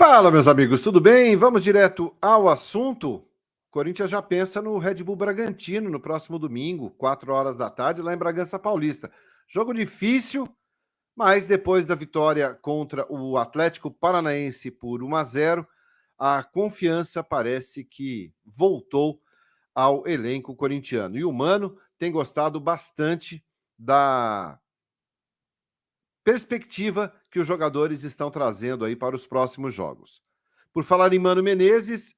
Fala, meus amigos, tudo bem? Vamos direto ao assunto. O Corinthians já pensa no Red Bull Bragantino no próximo domingo, 4 horas da tarde, lá em Bragança Paulista. Jogo difícil, mas depois da vitória contra o Atlético Paranaense por 1-0, a confiança parece que voltou ao elenco corintiano. E o Mano tem gostado bastante da perspectiva que os jogadores estão trazendo aí para os próximos jogos. Por falar em Mano Menezes,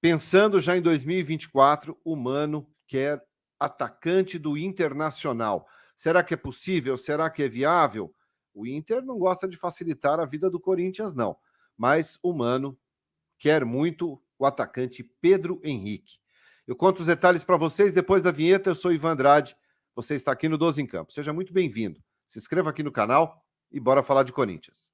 pensando já em 2024, o Mano quer atacante do Internacional. Será que é possível? Será que é viável? O Inter não gosta de facilitar a vida do Corinthians, não. Mas o Mano quer muito o atacante Pedro Henrique. Eu conto os detalhes para vocês depois da vinheta. Eu sou Ivan Andrade. Você está aqui no 12 em Campo. Seja muito bem-vindo. Se inscreva aqui no canal e bora falar de Corinthians.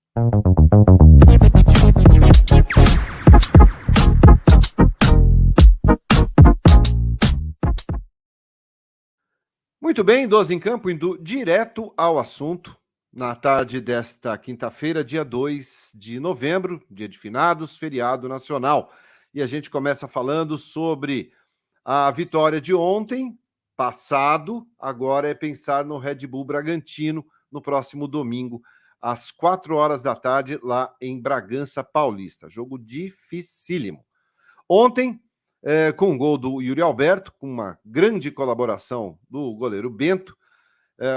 Muito bem, 12 em Campo, indo direto ao assunto. Na tarde desta quinta-feira, dia 2 de novembro, dia de finados, feriado nacional. E a gente começa falando sobre a vitória de ontem, passado, agora é pensar no Red Bull Bragantino, no próximo domingo, às 4 horas da tarde, lá em Bragança Paulista. Jogo dificílimo. Ontem, com o gol do Yuri Alberto, com uma grande colaboração do goleiro Bento,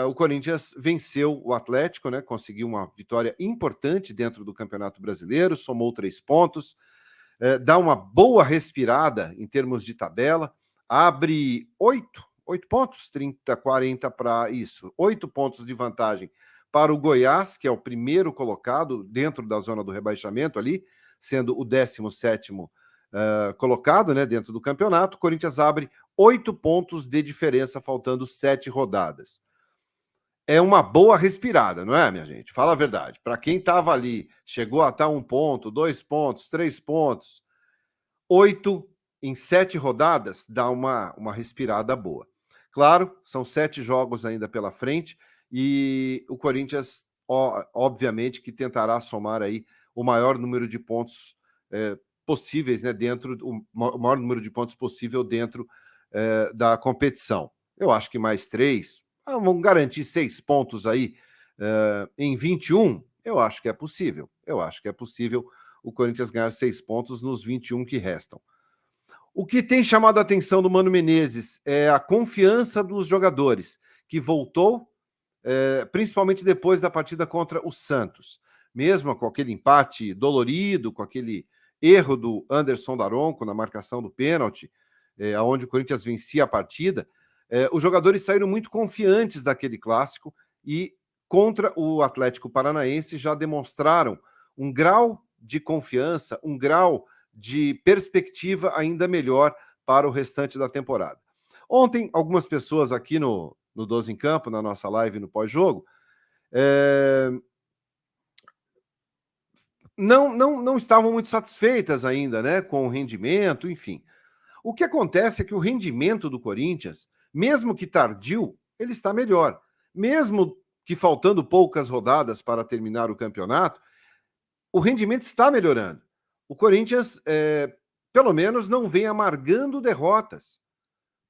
o Corinthians venceu o Atlético, né? Conseguiu uma vitória importante dentro do Campeonato Brasileiro, somou 3 pontos, dá uma boa respirada em termos de tabela, abre 8 pontos, 30, 40 para isso, 8 pontos de vantagem para o Goiás, que é o primeiro colocado dentro da zona do rebaixamento ali, sendo o 17º colocado, né, dentro do campeonato. O Corinthians abre 8 pontos de diferença, faltando 7 rodadas. É uma boa respirada, não é, minha gente? Fala a verdade. Para quem estava ali, chegou a estar 1 ponto, 2 pontos, 3 pontos, 8 em 7 rodadas, dá uma respirada boa. Claro, são 7 jogos ainda pela frente e o Corinthians, obviamente, que tentará somar aí o maior número de pontos possíveis, né, dentro, o maior número de pontos possível dentro da competição. Eu acho que mais 3, vamos garantir 6 pontos aí em 21, eu acho que é possível. Eu acho que é possível o Corinthians ganhar 6 pontos nos 21 que restam. O que tem chamado a atenção do Mano Menezes é a confiança dos jogadores, que voltou, principalmente depois da partida contra o Santos. Mesmo com aquele empate dolorido, com aquele erro do Anderson Daronco na marcação do pênalti, onde o Corinthians vencia a partida, os jogadores saíram muito confiantes daquele clássico e contra o Atlético Paranaense já demonstraram um grau de confiança, um grau de perspectiva ainda melhor para o restante da temporada. Ontem, algumas pessoas aqui no 12 em Campo, na nossa live no pós-jogo, não estavam muito satisfeitas ainda, né, com o rendimento, enfim. O que acontece é que o rendimento do Corinthians, mesmo que tardio, ele está melhor. Mesmo que faltando poucas rodadas para terminar o campeonato, o rendimento está melhorando. O Corinthians, pelo menos, não vem amargando derrotas.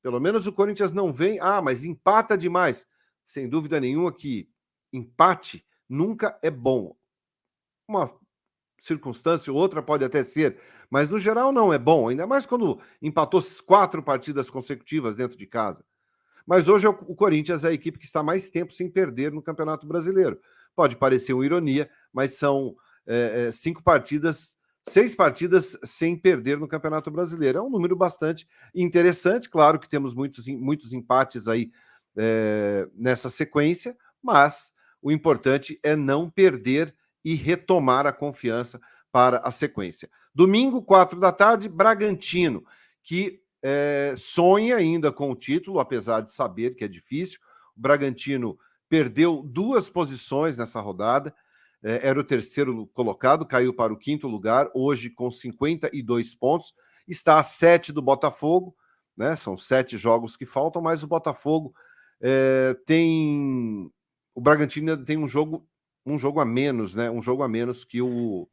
Pelo menos o Corinthians não vem, mas empata demais. Sem dúvida nenhuma que empate nunca é bom. Uma circunstância ou outra pode até ser, mas no geral não é bom, ainda mais quando empatou 4 partidas consecutivas dentro de casa. Mas hoje o Corinthians é a equipe que está mais tempo sem perder no Campeonato Brasileiro. Pode parecer uma ironia, mas são 6 partidas sem perder no Campeonato Brasileiro. É um número bastante interessante, claro que temos muitos empates aí nessa sequência, mas o importante é não perder e retomar a confiança para a sequência. Domingo, 4 da tarde, Bragantino, que sonha ainda com o título, apesar de saber que é difícil. O Bragantino perdeu 2 posições nessa rodada, era o 3º colocado, caiu para o 5º lugar, hoje com 52 pontos, está a 7 do Botafogo, né? São 7 jogos que faltam, mas o Botafogo o Bragantino tem um jogo a menos, né? Um jogo a menos que o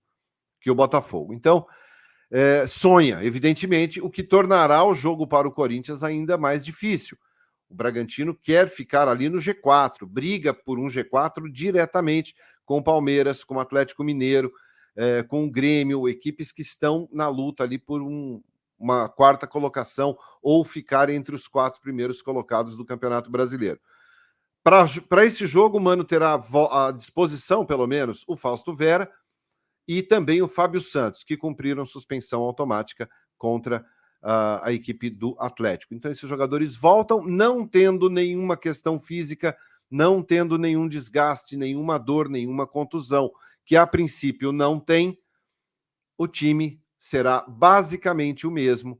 que o Botafogo. Então, sonha, evidentemente, o que tornará o jogo para o Corinthians ainda mais difícil. O Bragantino quer ficar ali no G4, briga por um G4 diretamente com o Palmeiras, com o Atlético Mineiro, com o Grêmio, equipes que estão na luta ali por uma quarta colocação ou ficar entre os 4 primeiros colocados do Campeonato Brasileiro. Para esse jogo, o Mano terá à disposição, pelo menos, o Fausto Vera e também o Fábio Santos, que cumpriram suspensão automática contra a equipe do Atlético. Então, esses jogadores voltam não tendo nenhuma questão física, não tendo nenhum desgaste, nenhuma dor, nenhuma contusão, que a princípio não tem. O time será basicamente o mesmo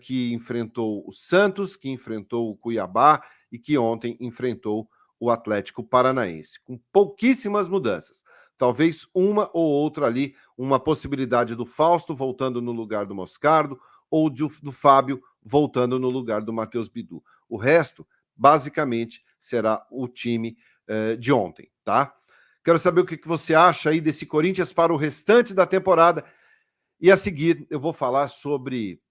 que enfrentou o Santos, que enfrentou o Cuiabá e que ontem enfrentou o Atlético Paranaense, com pouquíssimas mudanças. Talvez uma ou outra ali, uma possibilidade do Fausto voltando no lugar do Moscardo ou do Fábio voltando no lugar do Matheus Bidu. O resto, basicamente, será o time de ontem, tá? Quero saber o que você acha aí desse Corinthians para o restante da temporada. E a seguir, eu vou falar sobre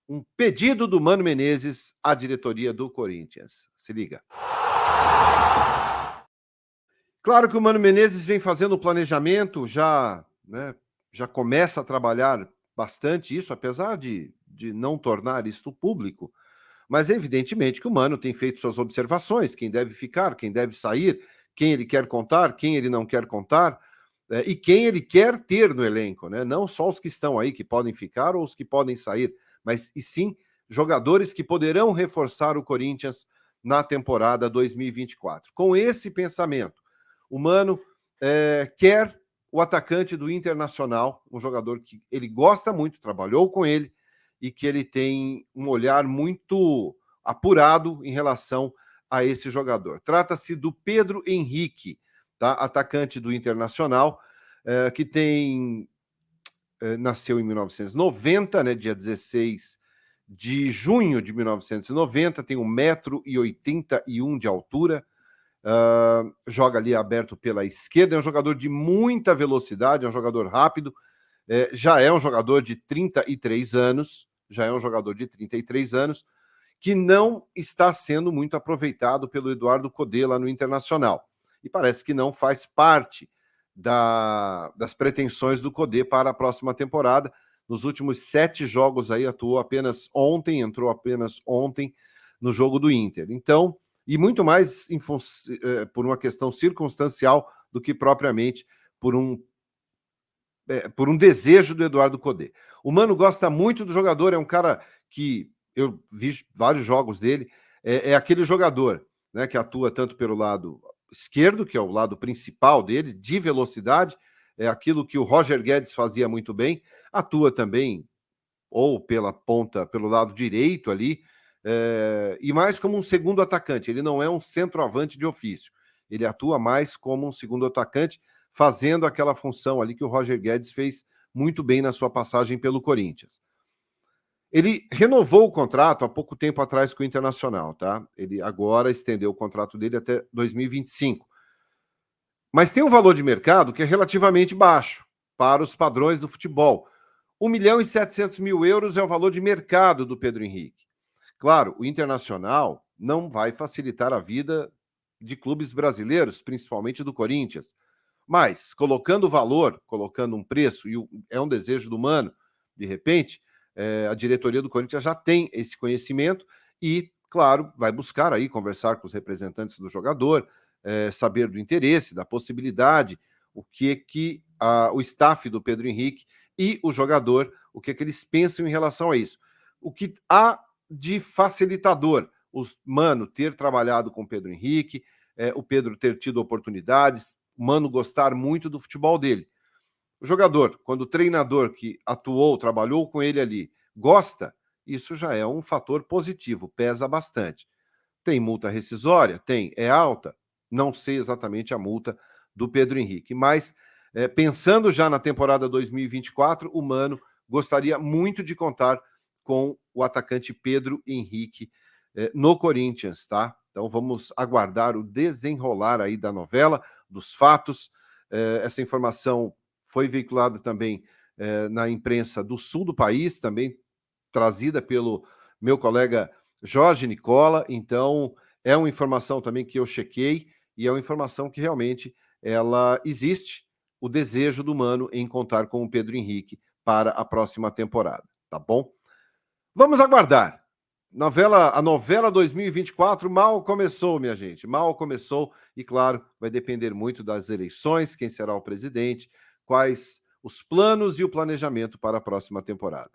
um pedido do Mano Menezes à diretoria do Corinthians. Se liga. Claro que o Mano Menezes vem fazendo o planejamento, já começa a trabalhar bastante isso, apesar de não tornar isto público. Mas evidentemente que o Mano tem feito suas observações, quem deve ficar, quem deve sair, quem ele quer contar, quem ele não quer contar, e quem ele quer ter no elenco, né? Não só os que estão aí, que podem ficar ou os que podem sair, mas e sim jogadores que poderão reforçar o Corinthians na temporada 2024. Com esse pensamento, o Mano quer o atacante do Internacional, um jogador que ele gosta muito, trabalhou com ele, e que ele tem um olhar muito apurado em relação a esse jogador. Trata-se do Pedro Henrique, tá? Atacante do Internacional, que nasceu em 1990, né, dia 16 de junho de 1990, tem 1,81 m de altura, joga ali aberto pela esquerda, é um jogador de muita velocidade, é um jogador rápido, já é um jogador de 33 anos, que não está sendo muito aproveitado pelo Eduardo Cudê lá no Internacional. E parece que não faz parte das pretensões do Cudê para a próxima temporada. Nos últimos 7 jogos aí, entrou apenas ontem no jogo do Inter. Então, e muito mais por uma questão circunstancial do que propriamente por um desejo do Eduardo Cudê. O Mano gosta muito do jogador, é um cara que eu vi vários jogos dele, é aquele jogador, né, que atua tanto pelo lado esquerdo, que é o lado principal dele, de velocidade, é aquilo que o Roger Guedes fazia muito bem, atua também ou pela ponta, pelo lado direito ali, e mais como um segundo atacante. Ele não é um centroavante de ofício, ele atua mais como um segundo atacante, fazendo aquela função ali que o Roger Guedes fez muito bem na sua passagem pelo Corinthians. Ele renovou o contrato há pouco tempo atrás com o Internacional, tá? Ele agora estendeu o contrato dele até 2025. Mas tem um valor de mercado que é relativamente baixo para os padrões do futebol. 1.700.000 euros é o valor de mercado do Pedro Henrique. Claro, o Internacional não vai facilitar a vida de clubes brasileiros, principalmente do Corinthians. Mas, colocando valor, colocando um preço, e é um desejo do Mano, de repente, a diretoria do Corinthians já tem esse conhecimento e, claro, vai buscar aí conversar com os representantes do jogador, saber do interesse, da possibilidade, o que o staff do Pedro Henrique e o jogador, o que eles pensam em relação a isso. O que há de facilitador, o Mano ter trabalhado com o Pedro Henrique, o Pedro ter tido oportunidades, o Mano gostar muito do futebol dele. O jogador, quando o treinador que atuou, trabalhou com ele ali, gosta, isso já é um fator positivo, pesa bastante. Tem multa rescisória? Tem. É alta? Não sei exatamente a multa do Pedro Henrique, mas pensando já na temporada 2024, o Mano gostaria muito de contar com o atacante Pedro Henrique no Corinthians, tá? Então vamos aguardar o desenrolar aí da novela, dos fatos. Essa informação foi veiculada também na imprensa do sul do país, também trazida pelo meu colega Jorge Nicola. Então, é uma informação também que eu chequei e é uma informação que realmente ela existe, o desejo do Mano em contar com o Pedro Henrique para a próxima temporada, tá bom? Vamos aguardar. A novela 2024 mal começou, minha gente, mal começou e, claro, vai depender muito das eleições, quem será o presidente, quais os planos e o planejamento para a próxima temporada.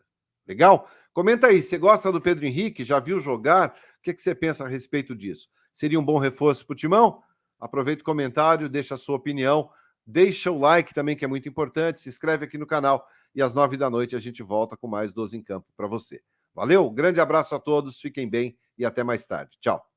Legal? Comenta aí, você gosta do Pedro Henrique? Já viu jogar? O que você pensa a respeito disso? Seria um bom reforço para o Timão? Aproveita o comentário, deixa a sua opinião, deixa o like também, que é muito importante, se inscreve aqui no canal e às 9 da noite a gente volta com mais 12 em Campo para você. Valeu, grande abraço a todos, fiquem bem e até mais tarde. Tchau.